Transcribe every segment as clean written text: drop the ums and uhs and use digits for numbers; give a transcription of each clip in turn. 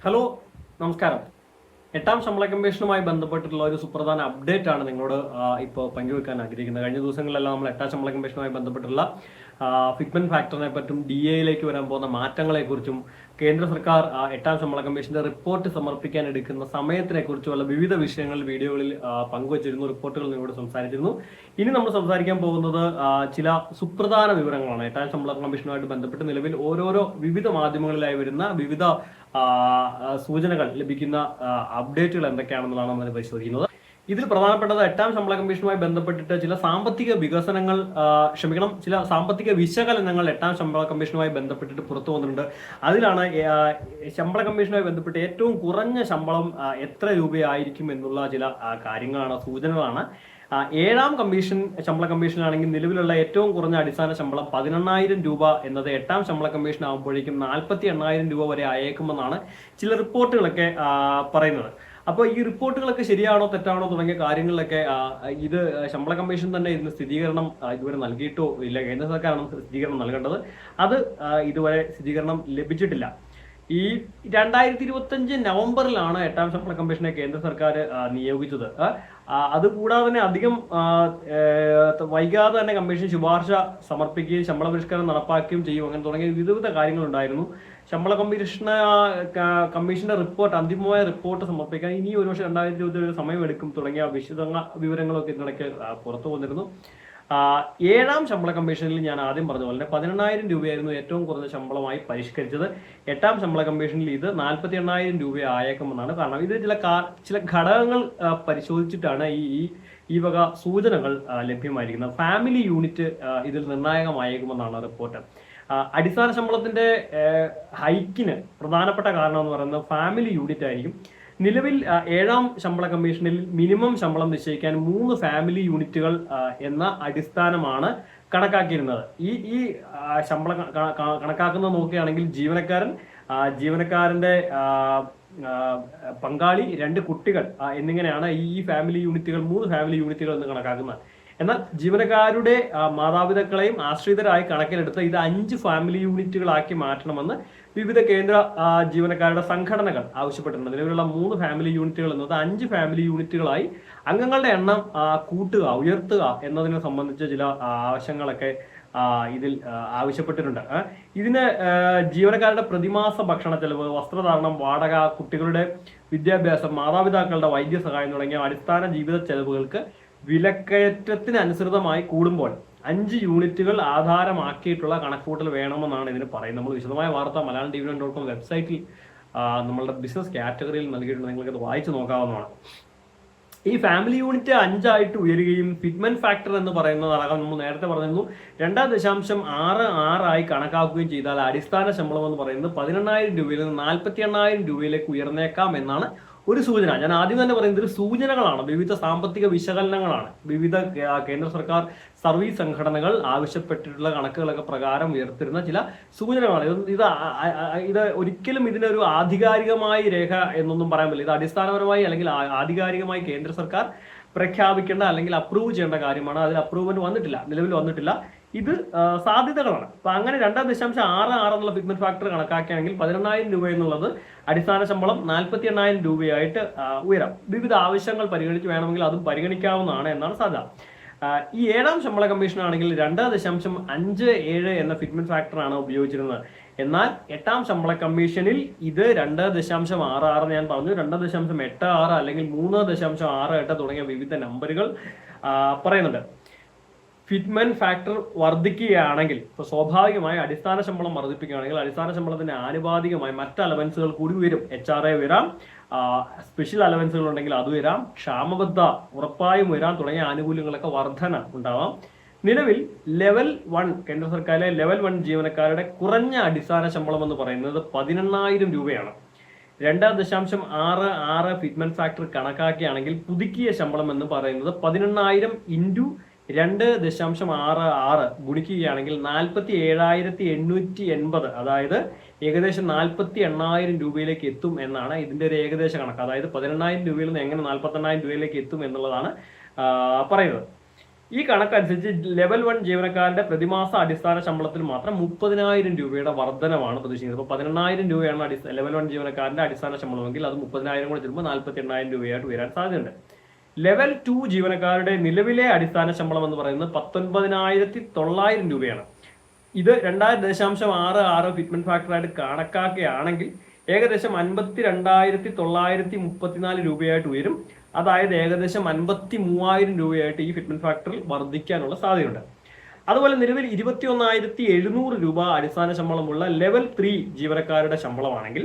Hello, നമസ്കാരം. എട്ടാം ശമ്പള കമ്മീഷനുമായി ബന്ധപ്പെട്ടിട്ടുള്ള ഒരു സുപ്രധാന അപ്ഡേറ്റ് ആണ് നിങ്ങളോട് ഇപ്പോൾ പങ്കുവെക്കാൻ ആഗ്രഹിക്കുന്നത്. കഴിഞ്ഞ ദിവസങ്ങളിലെല്ലാം നമ്മൾ എട്ടാം ശമ്പള കമ്മീഷനുമായി ബന്ധപ്പെട്ടുള്ള ഫിറ്റ്മെന്റ് ഫാക്ടറിനെ പറ്റും DA-യിലേക്ക് വരാൻ പോകുന്ന മാറ്റങ്ങളെക്കുറിച്ചും കേന്ദ്ര സർക്കാർ എട്ടാം ശമ്പള കമ്മീഷന്റെ റിപ്പോർട്ട് സമർപ്പിക്കാൻ എടുക്കുന്ന സമയത്തിനെ കുറിച്ചുമുള്ള വിവിധ വിഷയങ്ങളിൽ വീഡിയോകളിൽ പങ്കുവച്ചിരുന്നു, റിപ്പോർട്ടുകൾ നിങ്ങളോട് സംസാരിച്ചിരുന്നു. ഇനി നമ്മൾ സംസാരിക്കാൻ പോകുന്നത് ചില സുപ്രധാന വിവരങ്ങളാണ്. എട്ടാം ശമ്പള കമ്മീഷനുമായിട്ട് ബന്ധപ്പെട്ട് നിലവിൽ ഓരോരോ വിവിധ മാധ്യമങ്ങളിലായി വരുന്ന വിവിധ സൂചനകൾ ലഭിക്കുന്ന അപ്ഡേറ്റുകൾ എന്തൊക്കെയാണെന്നുള്ളതാണ് നമ്മൾ പരിശോധിക്കുന്നത്. ഇതിൽ പ്രധാനപ്പെട്ടത് എട്ടാം ശമ്പള കമ്മീഷനുമായി ബന്ധപ്പെട്ടിട്ട് ചില സാമ്പത്തിക വികസനങ്ങൾ ചില സാമ്പത്തിക വിശകലനങ്ങൾ എട്ടാം ശമ്പള കമ്മീഷനുമായി ബന്ധപ്പെട്ടിട്ട് പുറത്തു വന്നിട്ടുണ്ട്. അതിലാണ് ശമ്പള കമ്മീഷനുമായി ബന്ധപ്പെട്ട് ഏറ്റവും കുറഞ്ഞ ശമ്പളം എത്ര രൂപയായിരിക്കും എന്നുള്ള ചില കാര്യങ്ങളാണ്, സൂചനകളാണ്. ഏഴാം ശമ്പള കമ്മീഷനാണെങ്കിൽ നിലവിലുള്ള ഏറ്റവും കുറഞ്ഞ അടിസ്ഥാന ശമ്പളം 18,000 രൂപ എന്നത് എട്ടാം ശമ്പള കമ്മീഷൻ ആകുമ്പോഴേക്കും 48,000 രൂപ വരെ ആയേക്കുമെന്നാണ് ചില റിപ്പോർട്ടുകളൊക്കെ പറയുന്നത്. അപ്പോൾ ഈ റിപ്പോർട്ടുകളൊക്കെ ശരിയാണോ തെറ്റാണോ തുടങ്ങിയ കാര്യങ്ങളിലൊക്കെ ഇത് ശമ്പള കമ്മീഷൻ തന്നെ ഇതിന് സ്ഥിരീകരണം ഇതുവരെ നൽകിയിട്ടോ ഇല്ല. കേന്ദ്ര സർക്കാരാണ് സ്ഥിരീകരണം നൽകേണ്ടത്. അത് ഇതുവരെ സ്ഥിരീകരണം ലഭിച്ചിട്ടില്ല. ഈ 2025 നവംബറിലാണ് എട്ടാം ശമ്പള കമ്മീഷനെ കേന്ദ്ര സർക്കാർ നിയോഗിച്ചത്. അതുകൂടാതെ തന്നെ അധികം വൈകാതെ തന്നെ കമ്മീഷൻ ശുപാർശ സമർപ്പിക്കുകയും ശമ്പള പരിഷ്കരണം നടപ്പാക്കുകയും ചെയ്യും. അങ്ങനെ തുടങ്ങിയ വിവിധ കാര്യങ്ങളുണ്ടായിരുന്നു. ശമ്പള കമ്മീഷന്റെ റിപ്പോർട്ട്, അന്തിമമായ റിപ്പോർട്ട് സമർപ്പിക്കാൻ ഇനി ഒരുപക്ഷെ 2021 സമയമെടുക്കും തുടങ്ങിയ വിവരങ്ങളൊക്കെ ഇതിനിടയ്ക്ക് പുറത്തു വന്നിരുന്നു. ഏഴാം ശമ്പള കമ്മീഷനിൽ ഞാൻ ആദ്യം പറഞ്ഞ പോലെ 18,000 രൂപയായിരുന്നു ഏറ്റവും കുറഞ്ഞ ശമ്പളമായി പരിഷ്കരിച്ചത്. എട്ടാം ശമ്പള കമ്മീഷനിൽ ഇത് 48,000 രൂപ ആയേക്കുമെന്നാണ്. കാരണം ഇത് ചില ഘടകങ്ങൾ പരിശോധിച്ചിട്ടാണ് ഈ വക സൂചനകൾ ലഭ്യമായിരിക്കുന്നത്. ഫാമിലി യൂണിറ്റ് ഇതിൽ നിർണായകമായേക്കുമെന്നാണ് റിപ്പോർട്ട്. അടിസ്ഥാന ശമ്പളത്തിന്റെ ഹൈക്കിന് പ്രധാനപ്പെട്ട കാരണം എന്ന് പറയുന്നത് ഫാമിലി യൂണിറ്റ് ആയിരിക്കും. നിലവിൽ ഏഴാം ശമ്പള കമ്മീഷനിൽ മിനിമം ശമ്പളം നിശ്ചയിക്കാൻ 3 ഫാമിലി യൂണിറ്റുകൾ എന്ന അടിസ്ഥാനമാണ് കണക്കാക്കിയിരുന്നത്. ഈ ശമ്പളം കണക്കാക്കുന്നത് നോക്കുകയാണെങ്കിൽ ജീവനക്കാരന്റെ പങ്കാളി, 2 കുട്ടികൾ എന്നിങ്ങനെയാണ് ഈ ഫാമിലി യൂണിറ്റുകൾ, 3 ഫാമിലി യൂണിറ്റുകൾ എന്ന് കണക്കാക്കുന്നത്. എന്നാൽ ജീവനക്കാരുടെ മാതാപിതാക്കളെയും ആശ്രിതരായി കണക്കിലെടുത്ത് ഇത് 5 ഫാമിലി യൂണിറ്റുകളാക്കി മാറ്റണമെന്ന് വിവിധ കേന്ദ്ര ജീവനക്കാരുടെ സംഘടനകൾ ആവശ്യപ്പെട്ടിട്ടുണ്ട്. നിലവിലുള്ള 3 ഫാമിലി യൂണിറ്റുകൾ എന്നത് 5 ഫാമിലി യൂണിറ്റുകളായി അംഗങ്ങളുടെ എണ്ണം ഉയർത്തുക എന്നതിനെ സംബന്ധിച്ച് ചില ആവശ്യങ്ങളൊക്കെ ഇതിൽ ആവശ്യപ്പെട്ടിട്ടുണ്ട്. ഇതിന് ജീവനക്കാരുടെ പ്രതിമാസ ഭക്ഷണ ചെലവ്, വസ്ത്രധാരണം, വാടക, കുട്ടികളുടെ വിദ്യാഭ്യാസം, മാതാപിതാക്കളുടെ വൈദ്യസഹായം തുടങ്ങിയ അടിസ്ഥാന ജീവിത ചെലവുകൾക്ക് വിലക്കയറ്റത്തിന് അനുസൃതമായി കൂടുമ്പോൾ 5 യൂണിറ്റുകൾ ആധാരമാക്കിയിട്ടുള്ള കണക്കുകൂട്ടൽ വേണമെന്നാണ് ഇതിന് പറയുന്നത്. നമ്മൾ വിശദമായ വാർത്ത malayalam.tv.com വെബ്സൈറ്റിൽ നമ്മളുടെ ബിസിനസ് കാറ്റഗറിയിൽ നൽകിയിട്ടുണ്ട്. നിങ്ങൾക്കത് വായിച്ചു നോക്കാവുന്നതാണ്. ഈ ഫാമിലി യൂണിറ്റ് 5 ആയിട്ട് ഉയരുകയും ഫിറ്റ്മെന്റ് ഫാക്ടർ എന്ന് പറയുന്നത് അടക്കം നമ്മൾ നേരത്തെ പറഞ്ഞിരുന്നു 2.66 ആയി കണക്കാക്കുകയും ചെയ്താൽ അടിസ്ഥാന ശമ്പളം എന്ന് പറയുന്നത് 18,000 രൂപയിൽ നിന്ന് 48,000 രൂപയിലേക്ക് ഉയർന്നേക്കാം എന്നാണ് ഒരു സൂചന. ഞാൻ ആദ്യം തന്നെ പറയുന്നത് ഒരു സൂചനകളാണ്, വിവിധ സാമ്പത്തിക വിശകലനങ്ങളാണ്. വിവിധ കേന്ദ്ര സർക്കാർ സർവീസ് സംഘടനകൾ ആവശ്യപ്പെട്ടിട്ടുള്ള കണക്കുകളൊക്കെ പ്രകാരം ഉയർത്തിരുന്ന ചില സൂചനകളാണ്. ഇത് ഒരിക്കലും ഇതിനൊരു ആധികാരികമായ രേഖ എന്നൊന്നും പറയാൻ പറ്റില്ല. ഇത് അടിസ്ഥാനപരമായി അല്ലെങ്കിൽ ആധികാരികമായി കേന്ദ്ര സർക്കാർ പ്രഖ്യാപിക്കേണ്ട അല്ലെങ്കിൽ അപ്രൂവ് ചെയ്യേണ്ട കാര്യമാണ്. അതിൽ അപ്രൂവ്മെന്റ് വന്നിട്ടില്ല, നിലവിൽ വന്നിട്ടില്ല. ഇത് സാധ്യതകളാണ്. അപ്പൊ അങ്ങനെ 2.66 എന്നുള്ള ഫിറ്റ്മെന്റ് ഫാക്ടർ കണക്കാക്കുകയാണെങ്കിൽ 18,000 രൂപ എന്നുള്ളത് അടിസ്ഥാന ശമ്പളം 48,000 രൂപയായിട്ട് ഉയരാം. വിവിധ ആവശ്യങ്ങൾ പരിഗണിച്ച് വേണമെങ്കിൽ അതും പരിഗണിക്കാവുന്നതാണ് എന്നാണ് സാധ്യത. ഈ ഏഴാം ശമ്പള കമ്മീഷൻ ആണെങ്കിൽ 2.57 എന്ന ഫിറ്റ്മെന്റ് ഫാക്ടറാണ് ഉപയോഗിച്ചിരുന്നത്. എന്നാൽ എട്ടാം ശമ്പള കമ്മീഷനിൽ ഇത് 2.66 ഞാൻ പറഞ്ഞു, 2.86 അല്ലെങ്കിൽ 3.68 തുടങ്ങിയ വിവിധ നമ്പറുകൾ പറയുന്നുണ്ട്. ഫിറ്റ്മെന്റ് ഫാക്ടർ വർദ്ധിക്കുകയാണെങ്കിൽ ഇപ്പോൾ സ്വാഭാവികമായി അടിസ്ഥാന ശമ്പളം വർദ്ധിപ്പിക്കുകയാണെങ്കിൽ അടിസ്ഥാന ശമ്പളത്തിന് ആനുപാതികമായി മറ്റ് അലവൻസുകൾ കൂടി ഉയരും. HRA ഉയരാം, സ്പെഷ്യൽ അലവൻസുകൾ ഉണ്ടെങ്കിൽ അത് ഉയരാം, ക്ഷാമബദ്ധ ഉറപ്പായും ഉയരാം തുടങ്ങിയ ആനുകൂല്യങ്ങളൊക്കെ വർധന ഉണ്ടാവാം. നിലവിൽ ലെവൽ 1 കേന്ദ്ര സർക്കാരിലെ ലെവൽ 1 ജീവനക്കാരുടെ കുറഞ്ഞ അടിസ്ഥാന ശമ്പളം എന്ന് പറയുന്നത് 18,000 രൂപയാണ്. 2.66 ഫിറ്റ്മെന്റ് ഫാക്ടർ കണക്കാക്കുകയാണെങ്കിൽ പുതുക്കിയ ശമ്പളം എന്ന് പറയുന്നത് 18,000 ഇൻറ്റു 2.66 ഗുണിക്കുകയാണെങ്കിൽ 47,880, അതായത് ഏകദേശം 48,000 രൂപയിലേക്ക് എത്തും എന്നാണ് ഇതിന്റെ ഒരു ഏകദേശ കണക്ക്. അതായത് 18,000 രൂപയിൽ നിന്ന് എങ്ങനെ 48,000 രൂപയിലേക്ക് എത്തും എന്നുള്ളതാണ് പറയുന്നത്. ഈ കണക്കനുസരിച്ച് ലെവൽ 1 ജീവനക്കാരുടെ പ്രതിമാസ അടിസ്ഥാന ശമ്പളത്തിൽ മാത്രം 30,000 രൂപയുടെ വർധനമാണ് പ്രതീക്ഷിക്കുന്നത്. ഇപ്പോൾ 18,000 രൂപയാണ് ലെവൽ 1 ജീവനക്കാരന്റെ അടിസ്ഥാന ശമ്പളമെങ്കിൽ അത് 30,000 കൂടെ ചെല്ലുമ്പോൾ 48,000 രൂപയായിട്ട് ഉയരാൻ സാധ്യതയുണ്ട്. ലെവൽ 2 ജീവനക്കാരുടെ നിലവിലെ അടിസ്ഥാന ശമ്പളം എന്ന് പറയുന്നത് 19,900 രൂപയാണ്. ഇത് 2.66 ഫിറ്റ്മെന്റ് ഫാക്ടറായിട്ട് കണക്കാക്കുകയാണെങ്കിൽ ഏകദേശം 52,934 രൂപയായിട്ട് ഉയരും. അതായത് ഏകദേശം 53,000 രൂപയായിട്ട് ഈ ഫിറ്റ്മെന്റ് ഫാക്ടറിൽ വർദ്ധിക്കാനുള്ള സാധ്യതയുണ്ട്. അതുപോലെ നിലവിൽ 21,700 രൂപ അടിസ്ഥാന ശമ്പളമുള്ള ലെവൽ 3 ജീവനക്കാരുടെ ശമ്പളമാണെങ്കിൽ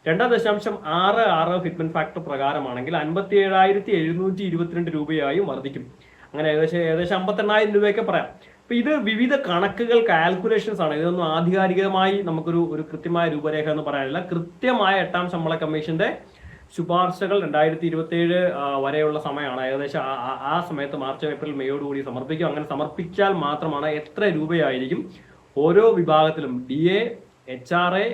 2.66 ഫിറ്റ്മെന്റ് ഫാക്ടർ പ്രകാരമാണെങ്കിൽ 57,722 രൂപയായും വർദ്ധിക്കും. അങ്ങനെ ഏകദേശം 58,000 രൂപയൊക്കെ പറയാം. അപ്പൊ ഇത് വിവിധ കണക്കുകൾ, കാൽക്കുലേഷൻസ് ആണ്. ഇതൊന്നും ആധികാരികമായി നമുക്കൊരു കൃത്യമായ രൂപരേഖ എന്ന് പറയാനില്ല. കൃത്യമായ 8ാം ശമ്പള കമ്മീഷന്റെ ശുപാർശകൾ 2027 വരെയുള്ള സമയമാണ്. ഏകദേശം ആ സമയത്ത് മാർച്ച്, ഏപ്രിൽ, മെയ്യോടുകൂടി സമർപ്പിക്കും. അങ്ങനെ സമർപ്പിച്ചാൽ മാത്രമാണ് എത്ര രൂപയായിരിക്കും ഓരോ വിഭാഗത്തിലും DA, HRA,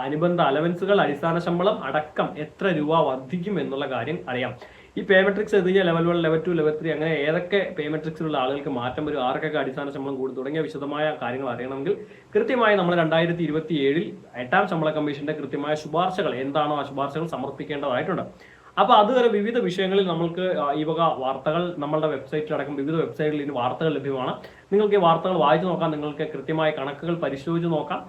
അനുബന്ധ അലവൻസുകൾ, അടിസ്ഥാന ശമ്പളം അടക്കം എത്ര രൂപ വർദ്ധിക്കും എന്നുള്ള കാര്യം അറിയാം. ഈ പേ മെട്രിക്സ് എഴുതി കഴിഞ്ഞാൽ ലെവൽ 1, ലെവൽ 2, ലെവൽ 3 അങ്ങനെ ഏതൊക്കെ പേ മെട്രിക്സിലുള്ള ആളുകൾക്ക് മാറ്റം വരും, ആർക്കൊക്കെ അടിസ്ഥാന ശമ്പളം കൂടും തുടങ്ങിയ വിശദമായ കാര്യങ്ങൾ അറിയണമെങ്കിൽ കൃത്യമായി നമ്മൾ 2027 8ാം ശമ്പള കമ്മീഷന്റെ കൃത്യമായ ശുപാർശകൾ എന്താണോ ആ ശുപാർശകൾ സമർപ്പിക്കേണ്ടതായിട്ടുണ്ട്. അപ്പോൾ അതുവരെ വിവിധ വിഷയങ്ങളിൽ നമ്മൾക്ക് ഈ വക വാർത്തകൾ നമ്മളുടെ വെബ്സൈറ്റിലടക്കം വിവിധ വെബ്സൈറ്റുകളിൽ ഇനി വാർത്തകൾ ലഭ്യമാണ്. നിങ്ങൾക്ക് ഈ വാർത്തകൾ വായിച്ചു നോക്കാം, നിങ്ങൾക്ക് കൃത്യമായ കണക്കുകൾ പരിശോധിച്ച് നോക്കാം.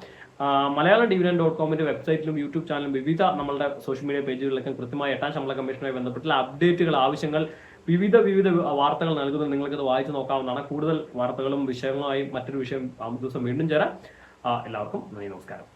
Malayalam-Dividend.comന്റെ വെബ്സൈറ്റിലും യൂട്യൂബ് ചാനലും വിവിധ നമ്മളുടെ സോഷ്യൽ മീഡിയ പേജുകളിലൊക്കെ കൃത്യമായ 8ാം ശമ്പള കമ്മീഷനുമായി ബന്ധപ്പെട്ടുള്ള അപ്ഡേറ്റുകൾ, ആവശ്യങ്ങൾ, വിവിധ വാർത്തകൾ നൽകുന്നത് നിങ്ങൾക്കത് വായിച്ചു നോക്കാവുന്നതാണ്. കൂടുതൽ വാർത്തകളും വിഷയങ്ങളുമായി മറ്റൊരു വിഷയം ദിവസം വീണ്ടും ചേരാം. എല്ലാവർക്കും നന്ദി, നമസ്കാരം.